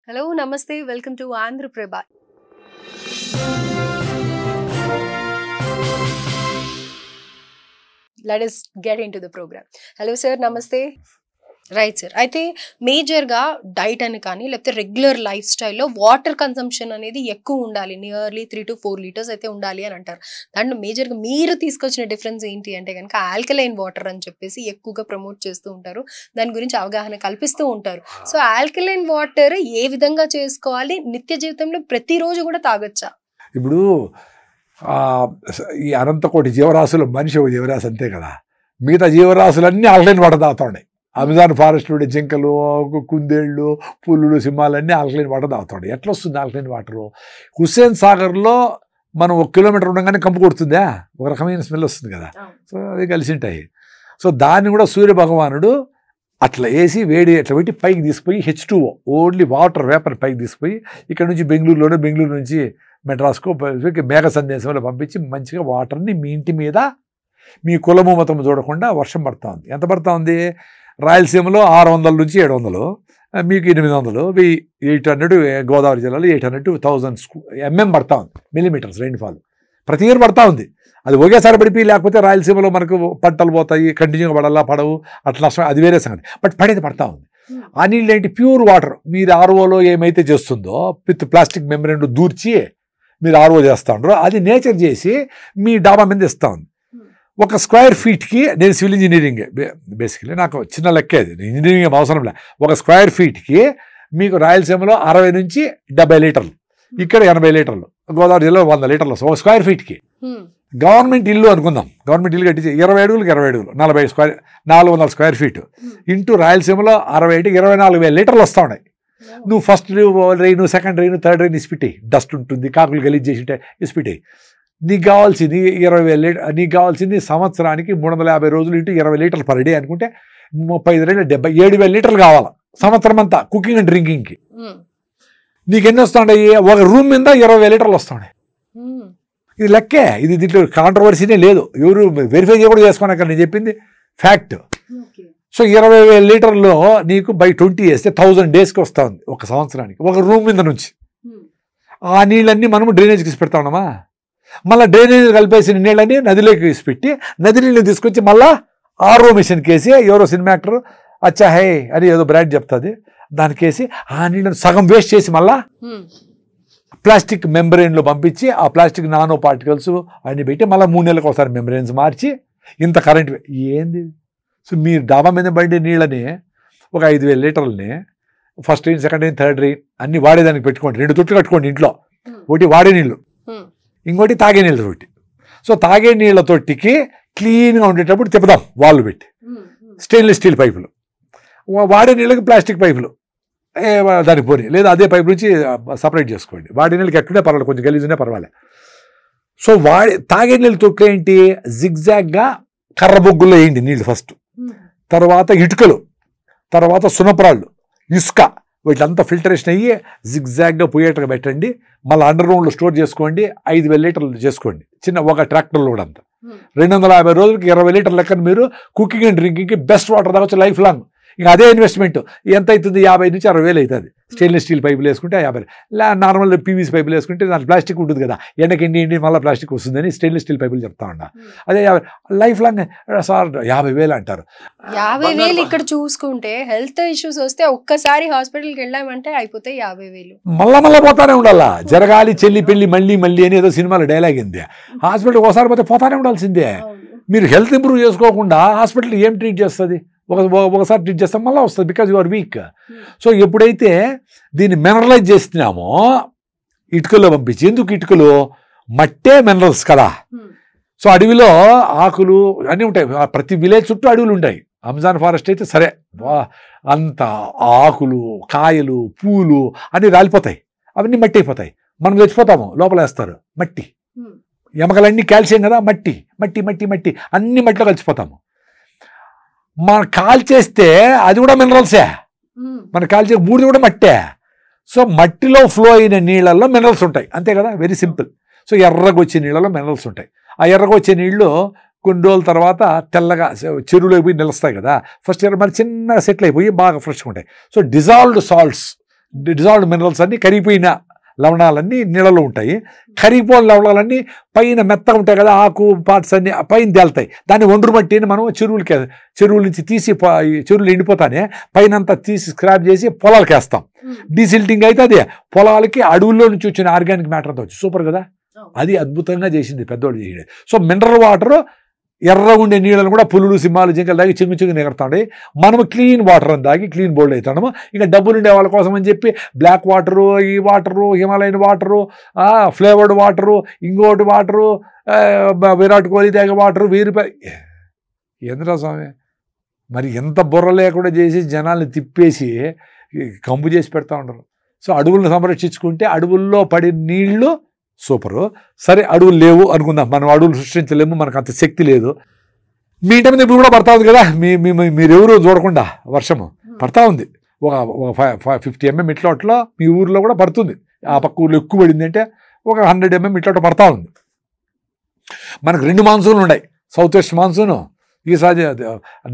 Hello, Namaste. Welcome to Andhra Prabha. Let us get into the program. Hello, sir. Namaste. Right sir. అయితే మేజర్గా diet అని కానీ లేకపోతే regular life స్టైల్లో water consumption అనేది ఎక్కువ ఉండాలి, నియర్లీ 3 to 4 లీటర్స్ అయితే ఉండాలి అని అంటారు. దాంట్లో మేజర్గా మీరు తీసుకొచ్చిన డిఫరెన్స్ ఏంటి అంటే కనుక ఆల్కలైన్ వాటర్ అని చెప్పేసి ఎక్కువగా ప్రమోట్ చేస్తూ ఉంటారు, దాని గురించి అవగాహన కల్పిస్తూ ఉంటారు. సో ఆల్కలైన్ వాటర్ ఏ విధంగా చేసుకోవాలి, నిత్య జీవితంలో ప్రతిరోజు కూడా తాగొచ్చా? ఇప్పుడు ఈ అనంతకోటి జీవరాశులు మనిషి ఒక జీవరాశి అంతే కదా, మిగతా జీవరాశులన్నీ ఆల్కలైన్ వాటర్ తాగుతాయి. అమెజాన్ ఫారెస్ట్ ఉండే జింకలు, కుందేళ్ళు, పులులు, సింహాలన్నీ ఆల్కలైన్ వాటర్ తాగుతాయి. ఎట్లా వస్తుంది ఆల్కలైన్ వాటరు? హుస్సేన్ సాగర్లో మనం 1 కిలోమీటర్ ఉండగానే కంపు కొడుతుందా, ఒక రకమైన స్మెల్ వస్తుంది కదా. సో అది కలిసి ఉంటాయి. సో దాన్ని కూడా సూర్య భగవానుడు అట్లా వేసి వేడి అట్లా పెట్టి పైకి తీసుకుపోయి H2O ఓన్లీ వాటర్ వేపర్ పైకి తీసుకుపోయి ఇక్కడ నుంచి బెంగళూరు నుంచి మెడ్రాస్కో మేఘ సందేశంలో పంపించి మంచిగా వాటర్ని మీ ఇంటి మీద మీ కులము మతము చూడకుండా వర్షం పడతా ఉంది. ఎంత పడతా ఉంది? రాయలసీమలో 600 నుంచి 700, మీకు 800, 800, గోదావరి జిల్లాలో 800 to 1000 పడతా ఉంది, మిల్లీమీటర్స్ రెయిన్ఫాల్ ప్రతి ఇయర్ పడతా ఉంది. అది ఒకేసారి పడిపోయి లేకపోతే రాయలసీమలో మనకు పంటలు పోతాయి, కంటిన్యూగా పడాలా పడవు అట్లా, అది వేరే సంగతి. బట్ పడేది పడతా ఉంది. ఆ నీళ్ళు ఏంటి? Pure water. మీరు ఆర్ఓలో ఏమైతే చేస్తుందో విత్ ప్లాస్టిక్ మెంబ్రేన్ దూర్చి మీరు ఆర్ఓ చేస్తూ ఉండరు, అది నేచర్ చేసి మీ డాబా మీద ఇస్తూ ఉంది. 1 స్క్వేర్ ఫీట్కి, నేను సివిల్ ఇంజనీరింగ్ బేసికలీ, నాకు చిన్న లెక్కే అది, ఇంజనీరింగ్ ఏం అవసరం లే. 1 స్క్వేర్ ఫీట్కి మీకు రాయలసీమలో 60 నుంచి 70 లీటర్లు, ఇక్కడ 80 లీటర్లు, గోదావరి జిల్లాలో 100 లీటర్లు. 1 స్క్వేర్ ఫీట్కి గవర్నమెంట్ ఇల్లు అనుకుందాం, గవర్నమెంట్ ఇల్లు కట్టించి 20 అడుగులకు 20 అడుగులు, 400 స్క్వేర్ ఫీట్ ఇంటూ రాయలసీమలో 60 24,000 లీటర్లు వస్తూ ఉన్నాయి. నువ్వు first rain, second rain, third rain ఇసిపెట్టాయి, డస్ట్ ఉంటుంది, కాకులు గలీజ్ చేసి ఉంటాయి, ఇసిపెట్టాయి. నీకు కావాల్సింది 20,000 లీటర్, నీకు కావాల్సింది సంవత్సరానికి 350 రోజులు ఇంటూ 20 లీటర్లు పర్ డే అనుకుంటే 35 రైళ్ళు 7,000 లీటర్లు కావాలి సంవత్సరం అంతా కుకింగ్ అండ్ డ్రింకింగ్కి. నీకు ఎన్ని వస్తున్నాయి? ఒక రూమ్ మీద 20,000 లీటర్లు వస్తున్నాయి. ఇది లెక్కే, ఇది దీంట్లో కాంట్రవర్సీనే లేదు, ఎవరు వెరిఫై కూడా చేసుకోనక్క, నేను చెప్పింది ఫ్యాక్ట్. సో 20,000 లీటర్లో నీకు బై 20 వేస్తే 1000 డేస్కి వస్తూ ఉంది ఒక సంవత్సరానికి, ఒక రూమ్ మీద నుంచి. ఆ నీళ్ళన్నీ మనము డ్రైనేజ్కి ఇసి పెడతా ఉన్నామా? మళ్ళీ డ్రైనేజ్ కలిపేసిన నీళ్ళని నదిలోకి వేసి పెట్టి నది నీళ్ళని తీసుకొచ్చి మళ్ళీ ఆర్ఓ మిషన్కి వేసి, ఎవరో సినిమా యాక్టర్ అచ్చా హే అని ఏదో బ్రాండ్ చెప్తుంది, దానికి వేసి ఆ నీళ్ళని సగం వేస్ట్ చేసి మళ్ళా ప్లాస్టిక్ మెంబ్రెయిన్లో పంపించి ఆ ప్లాస్టిక్ నానో పార్టికల్స్ అన్ని పెట్టి మళ్ళీ 3 నెలలకు ఒకసారి మెంబ్రెయిన్స్ మార్చి ఇంత కరెంట్ ఏంది. సో మీరు డాబా మీద పడే నీళ్ళని ఒక 5,000 లీటర్లని first rain, second rain, third rain అన్ని వాడేదానికి పెట్టుకోండి. 2 తొట్లు కట్టుకోండి ఇంట్లో, ఒకటి వాడే నీళ్ళు, ఇంకోటి తాగే నీళ్ళ తొట్టి. సో తాగే నీళ్ళ తొట్టికి క్లీన్గా ఉండేటప్పుడు తిప్పుదాం వాళ్ళు పెట్టి, స్టెయిన్లెస్ స్టీల్ పైపులు. వాడే నీళ్ళకి ప్లాస్టిక్ పైపులు దానికి పోనీ, లేదా అదే పైపు నుంచి సపరేట్ చేసుకోండి. వాడే నీళ్ళకి ఎక్కడే పర్వాలేదు, కొంచెం గలీజునే పర్వాలేదు. సో తాగే నీళ్ళ తొట్లు ఏంటి? జిగ్జాగ్గా కర్ర బొగ్గుల్లో వేయండి నీళ్ళు ఫస్ట్, తర్వాత ఇటుకలు, తర్వాత సునపరాళ్ళు, ఇసుక, వీటిలంతా ఫిల్టరేషన్ అయ్యి జిగ్జాగ్గా పోయేటగా పెట్టండి. మళ్ళీ అండర్ గ్రౌండ్లో స్టోర్ చేసుకోండి. 5,000 లీటర్లు చేసుకోండి చిన్న ఒక ట్రాక్టర్లో కూడా అంతా. 250 రోజులకి 20 లీటర్ల లెక్కన మీరు కుకింగ్ అండ్ డ్రింకింగ్కి బెస్ట్ వాటర్ తాగొచ్చు లైఫ్ లాంగ్. ఇంకా అదే ఇన్వెస్ట్మెంట్ ఎంత అవుతుంది? 50 నుంచి 60,000 అవుతుంది. స్టెయిన్లెస్ స్టీల్ పైపులు వేసుకుంటే 50, నార్మల్ పీవీసీ పైపులు వేసుకుంటే దాని ప్లాస్టిక్ ఉంటుంది కదా, ఎండకి ఎండి మళ్ళీ ప్లాస్టిక్ వస్తుందని స్టెయిన్లెస్ స్టీల్ పైపులు చెప్తా ఉన్నా. అదే లైఫ్ లాంగ్ సార్ 50,000 అంటారు. 50,000 ఇక్కడ చూసుకుంటే హెల్త్ ఇష్యూస్ వస్తే ఒక్కసారి హాస్పిటల్కి వెళ్ళామంటే అయిపోతాయి 50,000. మళ్ళా పోతానే ఉండాలా, జరగాలి చెల్లి పెళ్లి మళ్ళీ అని ఏదో సినిమాలో డైలాగ్ ఉంది. హాస్పిటల్కి ఒకసారి పోతే పోతానే ఉండాల్సిందే. మీరు హెల్త్ ఇంప్రూవ్ చేసుకోకుండా హాస్పిటల్ ఏం ట్రీట్ చేస్తుంది? ఒకసారి ట్రీట్ చేస్తాం మళ్ళీ వస్తుంది, because you are weak. So ఎప్పుడైతే దీన్ని మినరలైజ్ చేస్తున్నామో ఇటుకల్లో పంపించి, ఎందుకు ఇటుకలు? మట్టే మినరల్స్ కదా. సో అడవిలో ఆకులు అన్నీ ఉంటాయి, ప్రతి విలేజ్ చుట్టూ అడవులు ఉంటాయి. అమెజాన్ ఫారెస్ట్ అయితే సరే, అంత ఆకులు, కాయలు, పూలు అన్నీ రాలిపోతాయి, అవన్నీ మట్టి అయిపోతాయి. మనం చచ్చిపోతాము, లోపల వేస్తారు మట్టి, ఎముకలన్నీ కాల్షియం కదా, మట్టి మట్టి మట్టి మట్టి అన్ని మట్టిలో కలిసిపోతాము. మనం కాల్చేస్తే అది కూడా మినరల్సే, మనం కాల్చే బూడిది కూడా మట్టే. సో మట్టిలో ఫ్లో అయిన నీళ్ళల్లో మినరల్స్ ఉంటాయి, అంతే కదా, వెరీ సింపుల్. సో ఎర్రగా వచ్చే నీళ్ళలో మినరల్స్ ఉంటాయి. ఆ ఎర్రగా వచ్చే నీళ్ళు కొన్ని రోజుల తర్వాత తెల్లగా చెరువులోకి పోయి నిలుస్తాయి కదా, ఫస్ట్ ఇయర్ మరి చిన్నగా సెటిల్ అయిపోయి బాగా ఫ్రెష్గా ఉంటాయి. So dissolved salts dissolved minerals అన్నీ కరిగిపోయిన లవణాలన్నీ నీళ్ళలో ఉంటాయి. కరిగిపోయిన లవణాలన్నీ పైన మెత్తగా ఉంటాయి కదా, ఆకు పార్ట్స్ అన్నీ పైన తేలుతాయి. దాన్ని ఒండ్రు మట్టిని మనం చెరువుల నుంచి తీసి చెరువులు ఎండిపోతానే పైన అంతా తీసి స్క్రాప్ చేసి పొలాలకు వేస్తాం. డీసిల్టింగ్ అయితే అదే పొలాలకి అడవుల్లో నుంచి వచ్చిన ఆర్గానిక్ మ్యాటర్ అంతా వచ్చి సూపర్ కదా. అది అద్భుతంగా చేసింది పెద్దోళ్ళు చేసింది. సో మినరల్ వాటర్ ఎర్రగా ఉండే నీళ్ళను కూడా పులులు సింహాలు జింకలు తాగి చెంగు చెంగు ఎగరుతాయి. మనము క్లీన్ వాటర్ అని తాగి క్లీన్ బోల్డ్ అవుతాము. ఇంకా డబ్బులు ఉండే వాళ్ళ కోసం అని చెప్పి బ్లాక్ వాటరు, ఈ water, Himalayan water, flavoured water, ఇంకోటి వాటరు, విరాట్ కోహ్లీ తాగే వాటరు, 1000 రూపాయలు. ఏంద్రా స్వామి, మరి ఎంత బుర్ర లేకుండా చేసి జనాల్ని తిప్పేసి కంపు చేసి పెడతా ఉండరు. సో అడవులను సంరక్షించుకుంటే అడవుల్లో పడి నీళ్లు సూపరు. సరే అడవులు లేవు అనుకుందాం, మనం అడవులు సృష్టించలేము, మనకు అంత శక్తి లేదు. మీ ఇంటి మీద ఇప్పుడు కూడా పడతా ఉంది కదా, మీరెవరు చూడకుండా వర్షము పడతా ఉంది. ఒక 50 mm ఇట్లోట్లో మీ ఊర్లో కూడా పడుతుంది. ఆ పక్క ఊర్లో ఎక్కువ పడింది అంటే ఒక 100 mm ఇట్లోట పడతా ఉంది. మనకు 2 మాన్సూన్లు ఉన్నాయి, సౌత్ వెస్ట్ మాన్సూను, ఈసారి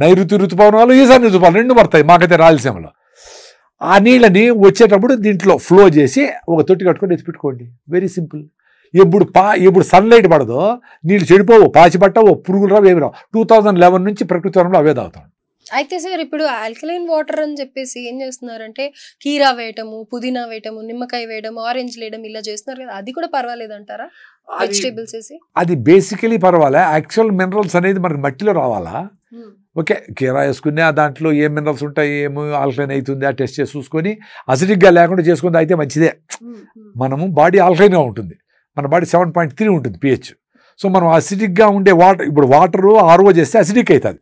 నైరుతి ఋతుపవనాలు, ఈసారి ఋతుపవనాలు 2 పడతాయి మాకైతే రాయలసీమలో. ఆ నీళ్ళని వచ్చేటప్పుడు దీంట్లో ఫ్లో చేసి ఒక తొట్టి కట్టుకొని ఎత్తిపెట్టుకోండి. Very simple. ఎప్పుడు సన్లైట్ పడదో నీళ్ళు చెడిపోవు, పాచి పట్టవు, పురుగులు రావు, ఏమి రావు. 2011 నుంచి ప్రకృతి వరంలో అవే తాగుతాం. అయితే సార్ ఇప్పుడు ఆల్కలైన్ వాటర్ అని చెప్పేసి ఏం చేస్తున్నారంటే కీరా వేయటము, పుదీనా వేయటము, నిమ్మకాయ వేయడం, ఆరెంజ్ వేయడం ఇలా చేస్తున్నారు కదా, అది కూడా పర్వాలేదంటారా? వెజిటేబుల్స్ వేసి అది బేసికలీ పర్వాలే. యాక్చువల్ మినరల్స్ అనేది మనకి మట్టిలో రావాలా. ఓకే, కీరా వేసుకుని దాంట్లో ఏం మినరల్స్ ఉంటాయి, ఏమో ఆల్కలైన్ అవుతుంది, ఆ టెస్ట్ చేసి చూసుకొని అసిడిక్గా లేకుండా చేసుకుంది అయితే మంచిదే. మనము బాడీ ఆల్కలైన్గా ఉంటుంది, మన బాడీ 7.3 ఉంటుంది pH. సో మనం అసిడిక్గా ఉండే వాటర్, ఇప్పుడు వాటర్ RO చేస్తే అసిడిక్ అవుతుంది,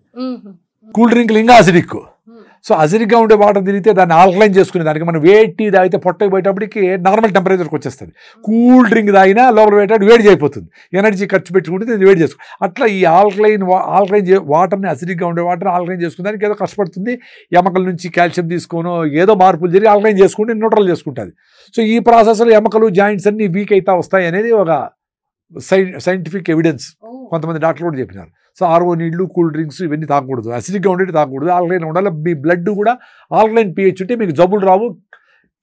కూల్ డ్రింక్లు ఇంకా అసిడిక్. సో అసిడిక్గా ఉండే వాటర్ తిరిగితే దాన్ని ఆల్కలైన్ చేసుకునే దానికి మనం వేడి తాగితే పొట్టకి పోయేటప్పటికి నార్మల్ టెంపరేచర్కి వచ్చేస్తుంది. కూల్ డ్రింక్ తాగినా లోపల పోయేటప్పుడు వేడి అయిపోతుంది, ఎనర్జీ ఖర్చు పెట్టుకుంటే ఇది వేడి చేసుకో. అట్లా ఈ ఆల్కలైన్ వాటర్ని, అసిడిక్గా ఉండే వాటర్ని ఆల్కలైన్ చేసుకునే దానికి ఏదో కష్టపడుతుంది. ఎముకల నుంచి కాల్షియం తీసుకోనో ఏదో మార్పులు జరిగి ఆల్కలైన్ చేసుకుంటే న్యూట్రల్ చేసుకుంటుంది. సో ఈ ప్రాసెస్లో ఎముకలు, జాయింట్స్ అన్ని వీక్ అవుతా వస్తాయి అనేది ఒక సైంటిఫిక్ ఎవిడెన్స్. కొంతమంది డాక్టర్లు కూడా చెప్పినారు. సో RO నీళ్లు, కూల్ డ్రింక్స్ ఇవన్నీ తాగకూడదు, అసిడిక్గా ఉండేవి తాగకూడదు, ఆల్కలైన్ ఉండాలి. మీ బ్లడ్ కూడా ఆల్కలైన్ pH ఉంటే మీకు జబ్బులు రావు,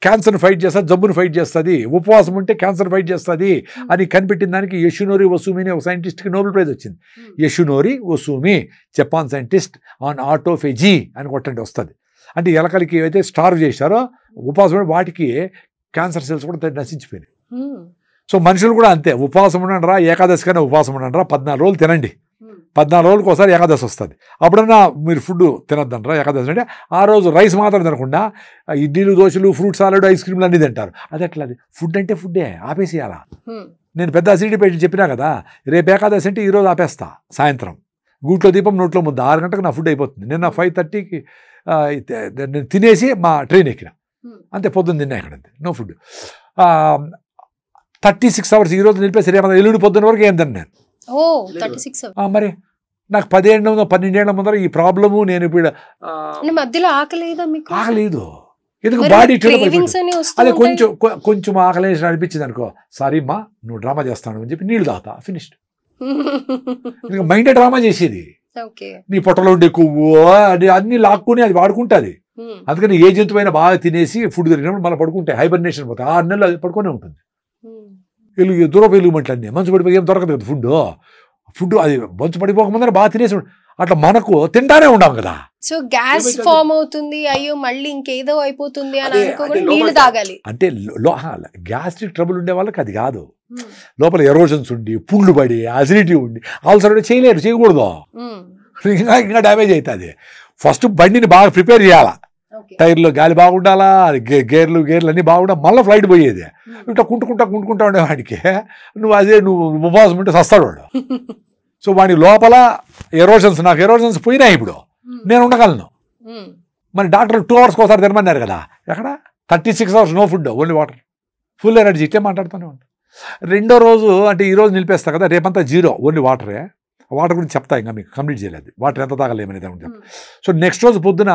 క్యాన్సర్ని ఫైట్ చేస్తుంది, జబ్బును ఫైట్ చేస్తుంది. ఉపవాసం ఉంటే క్యాన్సర్ ఫైట్ చేస్తుంది అని కనిపెట్టిన దానికి యషునోరి ఒసూమి అనే ఒక సైంటిస్ట్కి నోబెల్ ప్రైజ్ వచ్చింది. యషునోరి ఒసూమి, జపాన్ సైంటిస్ట్, ఆన్ ఆటోఫేజీ అని కొట్టండి వస్తుంది. అంటే ఎలకలకి ఏవైతే స్టార్వ్ చేశారో ఉపవాసం వాటికి క్యాన్సర్ సెల్స్ కూడా నశించిపోయినాయి. సో మనుషులు కూడా అంతే, ఉపవాసం ఉండండిరా, ఏకాదశి కన్నా ఉపవాసం ఉండండిరా, 14 రోజులు తినండి, 14 రోజులకు ఒకసారి ఏకాదశి వస్తుంది, అప్పుడన్నా మీరు ఫుడ్ తినద్దంటారా. ఏకాదశి అంటే ఆ రోజు రైస్ మాత్రం తినకుండా ఇడ్లీలు, దోశలు, ఫ్రూట్ సాలడ్, ఐస్ క్రీమ్లు అన్నీ తింటారు. అది ఎట్లా? అది ఫుడ్ అంటే ఫుడ్డే, ఆపేసేయాలా. నేను పెద్ద అసిడిటీ పేషెంట్ చెప్పినా కదా, రేపు ఏకాదశి అంటే ఈరోజు ఆపేస్తా, సాయంత్రం గూట్లో దీపం నోట్లో ముద్ద, 6 గంటలకు నా ఫుడ్ అయిపోతుంది. నిన్న 5:30కి నేను తినేసి మా ట్రైన్ ఎక్కిన, అంతే, పొద్దున్న తిన్నా ఇక్కడ, నో ఫుడ్. 36 hours ఈరోజు నిలిపేసి రేపు ఎల్లుండి పొద్దున్న వరకు ఏం తిన్నాను. మరి నాకు 12 ఏళ్ల ముందర ఈ ప్రాబ్లము. నేను ఇప్పుడు మధ్యలో ఆకలేదు, ఎందుకు బాడీ అదే కొంచెం ఆకలేసి అనిపించింది అనుకో, సారీ మా నువ్వు డ్రామా చేస్తాను అని చెప్పి నీళ్ళు తాగుతా, ఫినిష్డ్. ఇంకా మైండ్ డ్రామా చేసేది, నీ పొట్టలో ఉండే కొవ్వు అన్ని లాక్కుని అది వాడుకుంటుంది. అందుకని ఏ జంతువైనా బాగా తినేసి ఫుడ్ తిరిగినప్పుడు మళ్ళీ పడుకుంటాయి, హైబర్నేషన్ పోతాయి, 6 నెలలు అది పడుకునే ఉంటుంది. దూరపు ఎలుగుమంటలు అన్నీ మంచు పడిపోయి ఏం దొరకదు కదా ఫుడ్ అది మంచు పడిపోకముందర బాగా తినేసి. అట్లా మనకు తింటానే ఉండాం కదా, సో గ్యాస్ ఫామ్ అవుతుంది, అయ్యో మళ్ళీ ఇంకేదో అయిపోతుంది అని అనుకోకుండా నీళ్లు తాగాలి. అంటే గ్యాస్ట్రిక్ ట్రబుల్ ఉండే వాళ్ళకి అది కాదు, లోపల ఎరోజన్స్ ఉండి, పుండ్లు పడి, అసిడిటీ ఉండి, ఆల్సర్ చేయలేరు, చేయకూడదు, ఇంకా డ్యామేజ్ అవుతుంది. ఫస్ట్ బండిని బాగా ప్రిపేర్ చేయాలా, టైర్లో గాలి బాగుండాలా, గేర్లు అన్నీ బాగుండాలి, మళ్ళీ ఫ్లైట్ పోయేది. ఇట్లా కుంటుకుంటా ఉండేవాడికి నువ్వు ఉపవాసం ఉంటే సస్తాడు వాడు. సో వాడి లోపల ఎరోషన్స్, నాకు ఎరోషన్స్ పోయినాయి, ఇప్పుడు నేను ఉండగలను. మరి డాక్టర్ 2 hours ఒకసారి తినమన్నారు కదా, ఎక్కడ 36 hours no food, only water, full energy, ఇట్లే మాట్లాడుతూనే ఉంటాను. రెండో రోజు అంటే ఈరోజు నిలిపేస్తా కదా, రేపంతా 0, ఓన్లీ వాటరే. వాటర్ గురించి చెప్తా, ఇంకా మీకు కంప్లీట్ చేయలేదు, వాటర్ ఎంత తాగలేమనేది అని చెప్తా. సో నెక్స్ట్ రోజు పొద్దున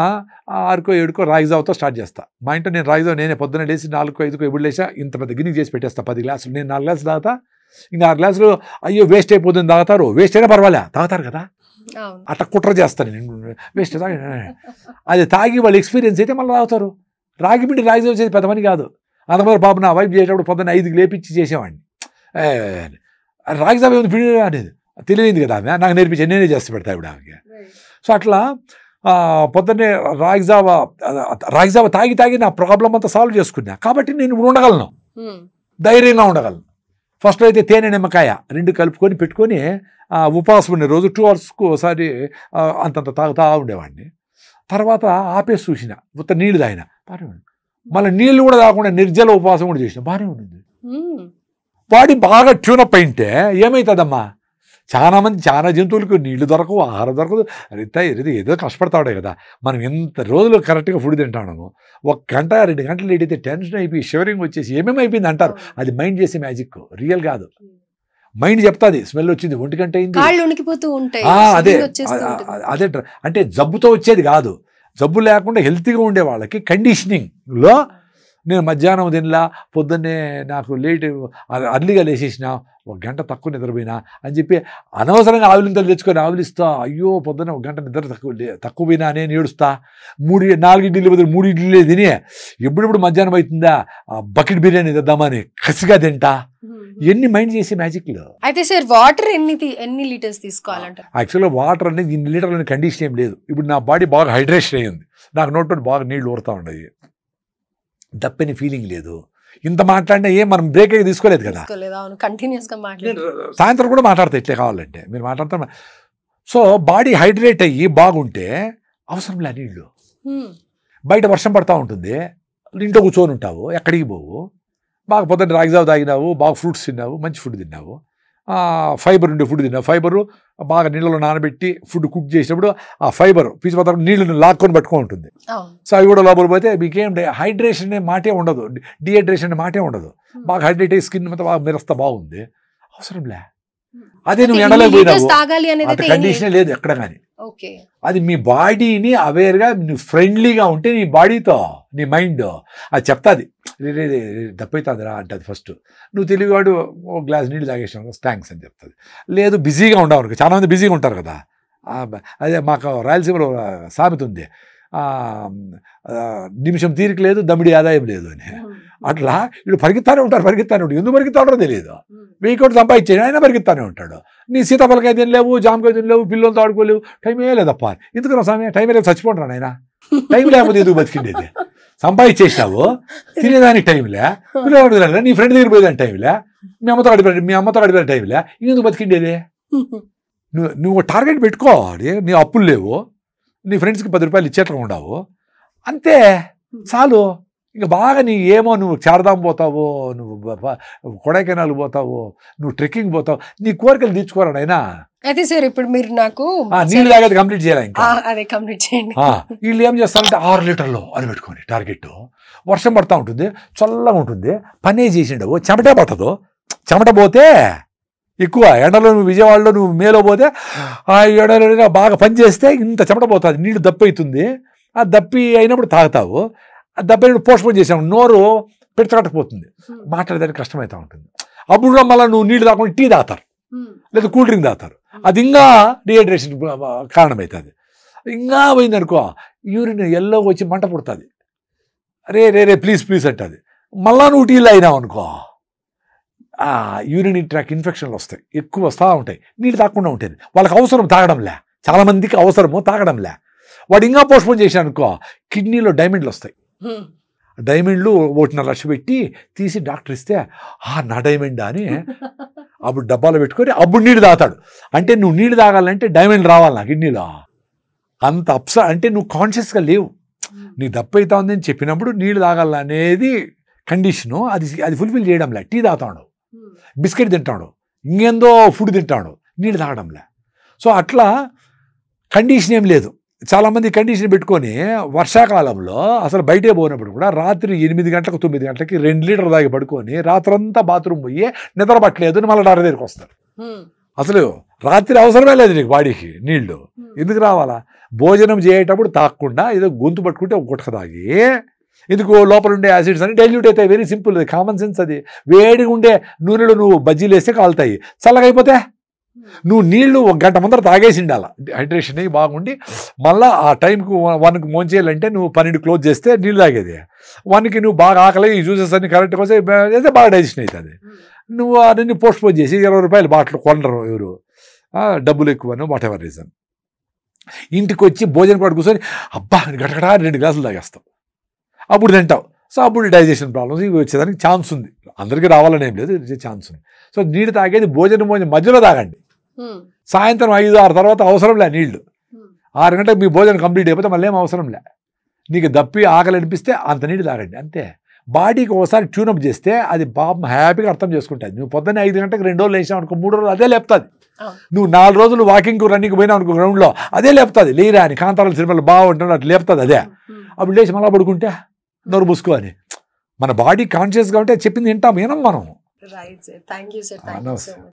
6కో 7కో రాగి జావతో స్టార్ట్ చేస్తా. మా ఇంట్లో నేను రాగి జావ నేనే పొద్దున లేచి 4కో 5కో ఎప్పుడు లేచా ఇంత పెద్ద గిన్నెకి చేసి పెట్టేస్తా, 10 గ్లాసులు. నేను 4 గ్లాసులు తాగుతా, ఇంకా 6 గ్లాసులు అయ్యో వేస్ట్ అయిపోతుంది తాగుతారు, వేస్ట్ అయినా పర్వాలే తాగుతారు కదా, అట్లా కుట్ర చేస్తాను నేను, వేస్ట్ తాగి అది తాగి వాళ్ళు ఎక్స్పీరియన్స్ అయితే మళ్ళీ తాగుతారు. రాగి జావ చేసేది పెద్ద పని కాదు. అంతమంది పాప నా వైఫ్ చేసేటప్పుడు పొద్దున్న 5కి లేపించి చేసేవాడిని. రాగి జావ ఏముంది పిండి అనేది తెలియదు కదా ఆమె, నాకు నేర్పించి నేనే చేసి పెడతా ఇప్పుడు ఆమెకి. సో అట్లా పొద్దున్నే రాగి జావ తాగి నా ప్రాబ్లం అంతా సాల్వ్ చేసుకున్నా. కాబట్టి నేను ఇప్పుడు ఉండగలను, ధైర్యంగా ఉండగలను. ఫస్ట్ అయితే తేనె నిమ్మకాయ 2 కలుపుకొని పెట్టుకొని ఉపవాసం ఉండే రోజు 2 అవర్స్కు ఒకసారి అంతంత తాగుతా ఉండేవాడిని. తర్వాత ఆపేసి చూసిన, ఉత్త నీళ్ళు తాగిన బాగానే ఉంది. మళ్ళీ నీళ్ళు కూడా తాగకుండా నిర్జల ఉపవాసం కూడా చేసిన బాగానే ఉంది. బాడీ బాగా ట్యూనప్ అయింటే ఏమవుతుందమ్మా, చాలా మంది చాలా జంతువులకు నీళ్లు దొరకవు, ఆహారం దొరకదు, ఏదో కష్టపడతాడే కదా. మనం ఎంత రోజులు కరెక్ట్గా ఫుడ్ తింటాము, 1 గంట 2 గంటలు లేట్ అయితే టెన్షన్ అయిపోయి షివరింగ్ వచ్చేసి ఏమేమి అయిపోయింది అంటారు. అది మైండ్ చేసే మ్యాజిక్, రియల్ కాదు. మైండ్ చెప్తాది స్మెల్ వచ్చింది, 1 గంట అయింది. అదే అంటే జబ్బుతో వచ్చేది కాదు. జబ్బు లేకుండా హెల్తీగా ఉండే వాళ్ళకి కండిషనింగ్లో నేను మధ్యాహ్నం తినలా, పొద్దున్నే నాకు లేట్ అర్లీగా లేచేసిన, 1 గంట తక్కువ నిద్రపోయినా అని చెప్పి అనవసరంగా ఆవిలింతలు తెచ్చుకొని ఆవిలిస్తా, అయ్యో పొద్దున్న 1 గంట నిద్ర తక్కువ పోయినా నేను ఏడుస్తా. 4 ఇడ్లీలు బదులు 3 ఇడ్లీలే తిని ఎప్పుడెప్పుడు మధ్యాహ్నం అవుతుందా బకెట్ బిర్యానీ తెద్దామని కసిగా తింటా. ఎన్ని మైండ్ చేసే మ్యాజిక్లు. అయితే సార్ వాటర్ ఎన్ని లీటర్స్ తీసుకోవాలంటారు? యాక్చువల్గా వాటర్ అనేది 2 లీటర్ల కండిషన్ ఏం లేదు. ఇప్పుడు నా బాడీ బాగా హైడ్రేషన్ అయ్యింది, నాకు నోట్లో బాగా నీళ్ళు ఊరుతూ ఉన్నాయి, దప్పని ఫీలింగ్ లేదు. ఇంత మాట్లాడినా ఏం మనం బ్రేక్ అయ్యి తీసుకోలేదు కదా, సాయంత్రం కూడా మాట్లాడతా ఇట్లే కావాలంటే మీరు మాట్లాడతారు. సో బాడీ హైడ్రేట్ అయ్యి బాగుంటే అవసరం లే నీళ్ళు. బయట వర్షం పడతా ఉంటుంది, ఇంట్లో కూర్చొని ఉంటావు, ఎక్కడికి పోవు, బాగా పొద్దున్న రాగి జావ తాగినావు, బాగా ఫ్రూట్స్ తిన్నావు, మంచి ఫుడ్ తిన్నావు, ఫైబర్ ఉండే ఫుడ్ తిన్నావు. ఫైబరు బాగా నీళ్ళలో నానబెట్టి ఫుడ్ కుక్ చేసినప్పుడు ఆ ఫైబర్ పీచు పదార్థం నీళ్ళని లాక్కొని పట్టుకొని ఉంటుంది. సో అవి కూడా లోపల పోతే మీకేం హైడ్రేషన్ అనే మాటే ఉండదు, డిహైడ్రేషన్ అనే మాటే ఉండదు. బాగా హైడ్రేట్ అయ్యి స్కిన్ అంతా బాగా మెరుస్తా బాగుంది, అవసరం లే. అదే నువ్వు ఎండలో పోయినావు, అంత కండిషన్ లేదు ఎక్కడ కానీ. అది మీ బాడీని అవేర్గా నువ్వు ఫ్రెండ్లీగా ఉంటే నీ బాడీతో నీ మైండ్ అది చెప్తాది, దప్పైతుందిరా అంటది. ఫస్ట్ నువ్వు తెలివివాడు 1 గ్లాస్ నీళ్ళు తాగేసావు థ్యాంక్స్ అని చెప్తుంది. లేదు బిజీగా ఉండవు, చాలా మంది బిజీగా ఉంటారు కదా. అదే మాకు రాయలసీమలో సామెత ఉంది, నిమిషం తీరిక లేదు దమ్మిడి ఆదాయం లేదు అని. అట్లా వీడు పరిగెత్తానే ఉంటారు, ఎందుకు పరిగెత్తాడో తెలియదు. 1000 కోట్లు సంపాదించాడు అయినా పరిగెత్తానే ఉంటాడు. నీ సీతాఫలకాయ తినలేవు, జామకాయ తినలేవు, పిల్లలతో ఆడుకోలేవు, టైమే లేదప్ప. ఎందుకు రా స్వామి టైం లేదు, చచ్చిపోంటాను ఆయన, టైం లేకపోతే ఎందుకు బతికిండేది. సంపాదించేసినావు, తినేదానికి టైంలే, పిల్లలు నీ ఫ్రెండ్ దగ్గర పోయేదానికి టైంలే, మీ అమ్మతో గడిపోయిన టైంలే, ఇంకెందుకు బతికిండేది. నువ్వు టార్గెట్ పెట్టుకో, నీ అప్పులు లేవు, నీ ఫ్రెండ్స్కి 10 రూపాయలు ఇచ్చేట్లా ఉండవు, అంతే చాలు. ఇంకా బాగా నీ ఏమో నువ్వు చార్ధామ్ పోతావు, నువ్వు కొడైకెనాల్ పోతావు, నువ్వు ట్రెక్కింగ్ పోతావు, నీ కోరికలు తీర్చుకోరా అయినా. అయితే సార్ ఇప్పుడు మీరు నాకు నీళ్ళు తాగేది కంప్లీట్ చేయాలి. ఇంకా అదే కంప్లీట్ చేయండి. వీళ్ళు ఏం చేస్తారంటే 6 లీటర్లు అని పెట్టుకోండి టార్గెట్. వర్షం పడతా ఉంటుంది, చల్లగా ఉంటుంది, పనే చేసిండవు, చెమటే పట్టదు. చెమట పోతే ఎక్కువ ఎండలో నువ్వు విజయవాడలో నువ్వు మేలో పోతే ఆ ఎండలో బాగా పని చేస్తే ఇంత చెమట పోతుంది, నీళ్ళు దప్పి అవుతుంది. ఆ దప్పి అయినప్పుడు తాగుతావు, ఆ దప్పి అయినప్పుడు పోస్ట్పోన్ చేసావు, నోరు పెడతకట్టకపోతుంది, మాట్లాడేదానికి కష్టమవుతూ ఉంటుంది. అప్పుడు మళ్ళీ నువ్వు నీళ్ళు తాగకుండా టీ తాగుతారు, లేదా కూల్ డ్రింక్ తాగుతారు, అది ఇంకా డిహైడ్రేషన్ కారణమవుతుంది. ఇంకా పోయిందనుకో యూరిన్ ఎల్లో వచ్చి మంట పుడుతుంది, రే ప్లీజ్ అంటుంది. మళ్ళా నువ్వు టీలు అయినావు అనుకో యూరిన్ ట్రాక్ ఇన్ఫెక్షన్లు వస్తాయి, ఎక్కువ వస్తూ ఉంటాయి. నీళ్ళు తాగకుండా ఉంటుంది. వాళ్ళకి అవసరం తాగడంలే, చాలామందికి అవసరము తాగడంలే. వాడు ఇంకా పోస్ట్పోన్ చేశాను అనుకో కిడ్నీలో డైమండ్లు వస్తాయి. డైమండ్లు 1.5 లక్షలు పెట్టి తీసి డాక్టర్ ఇస్తే నా డైమండా అని అప్పుడు డబ్బాలో పెట్టుకొని అప్పుడు నీళ్ళు తాగుతాడు. అంటే నువ్వు నీళ్ళు తాగాలంటే డైమండ్ రావాలి నా కిడ్నీలో. అంత అంటే నువ్వు కాన్షియస్గా లేవు, నీ దప్పు అవుతా ఉందని చెప్పినప్పుడు నీళ్ళు తాగాలనేది కండిషను. అది ఫుల్ఫిల్ చేయడంలే. టీ తాగుతాడు, బిస్కెట్ తింటాడు, ఇంకేందో ఫుడ్ తింటాడు, నీళ్ళు తాగడంలే. సో అట్లా కండిషన్ ఏం లేదు. చాలామంది కండిషన్ పెట్టుకొని వర్షాకాలంలో అసలు బయటే పోయినప్పుడు కూడా రాత్రి 8 గంటలకు 9 గంటలకి 2 లీటర్లు తాగి పడుకొని రాత్రంతా బాత్రూమ్ పోయి నిద్ర పట్టలేదు అని మళ్ళీ డాక్టర్ దగ్గరికి వస్తారు. అసలు రాత్రి అవసరమే లేదు నీకు బాడీకి నీళ్లు, ఎందుకు రావాలా? భోజనం చేయేటప్పుడు తాగకుండా ఏదో గొంతు పట్టుకుంటే ఒక గుట్క తాగి ఎందుకు లోపల ఉండే యాసిడ్స్ అని డైల్యూట్ అవుతాయి. వెరీ సింపుల్, అది కామన్ సెన్స్. అది వేడిగా ఉండే నూనెలో నువ్వు బజ్జీలు వేస్తే కాలుతాయి, చల్లగా అయిపోతే నువ్వు నీళ్లు 1 గంట ముందర తాగేసి ఉండాలి, హైడ్రేషన్ అయ్యి బాగుండి. మళ్ళీ ఆ టైంకు 1కి మోంచేయాలంటే నువ్వు 12 క్లోజ్ చేస్తే నీళ్ళు తాగేది. 1కి నువ్వు బాగా ఆకలి, ఈ జ్యూసెస్ అన్ని కరెక్ట్గా వస్తే బాగా డైజెషన్ అవుతుంది. నువ్వు అన్ని పోస్ట్పోన్ చేసి 20 రూపాయలు బాటిల్ కొనరు ఎవరు, డబ్బులు ఎక్కువను వాట్ ఎవర్ రీజన్. ఇంటికి వచ్చి భోజనం పాటు కూర్చొని అబ్బా గటగడా 2 గ్లాసులు తాగేస్తావు, అప్పుడు తింటావు. సో అప్పుడు డైజెషన్ ప్రాబ్లమ్స్ ఇవి వచ్చేదానికి ఛాన్స్ ఉంది. అందరికీ రావాలని ఏం లేదు, ఛాన్స్ ఉంది. సో నీళ్ళు తాగేది భోజనం మధ్యలో తాగండి. సాయంత్రం 5-6 తర్వాత అవసరం లే నీళ్లు. 6 గంటలకు మీ భోజనం కంప్లీట్ అయిపోతే మళ్ళీ ఏం అవసరం లే. నీకు దప్పి ఆకలి అనిపిస్తే అంత నీళ్ళు తాగండి అంతే. బాడీకి ఒకసారి ట్యూనప్ చేస్తే అది పాపం హ్యాపీగా అర్థం చేసుకుంటుంది. నువ్వు పొద్దున్నే 5 గంటలకు 2 రోజులు వేసావు అనుకో, 3 రోజులు అదే లేపుతుంది. నువ్వు 4 రోజులు వాకింగ్ రన్నింగ్ పోయినావు అనుకో గ్రౌండ్లో, అదే లేపుతుంది. లేరా అని కాంతారాల సినిమాలు బాగుంటుంది అట్లా లేపుతుంది అదే. అప్పుడు లేచి మళ్ళీ పడుకుంటే నోరు మూసుకో అని. మన బాడీ కాన్షియస్గా ఉంటే చెప్పింది వింటాం, వినం మనం. Right sir, thank you sir, thank you so much.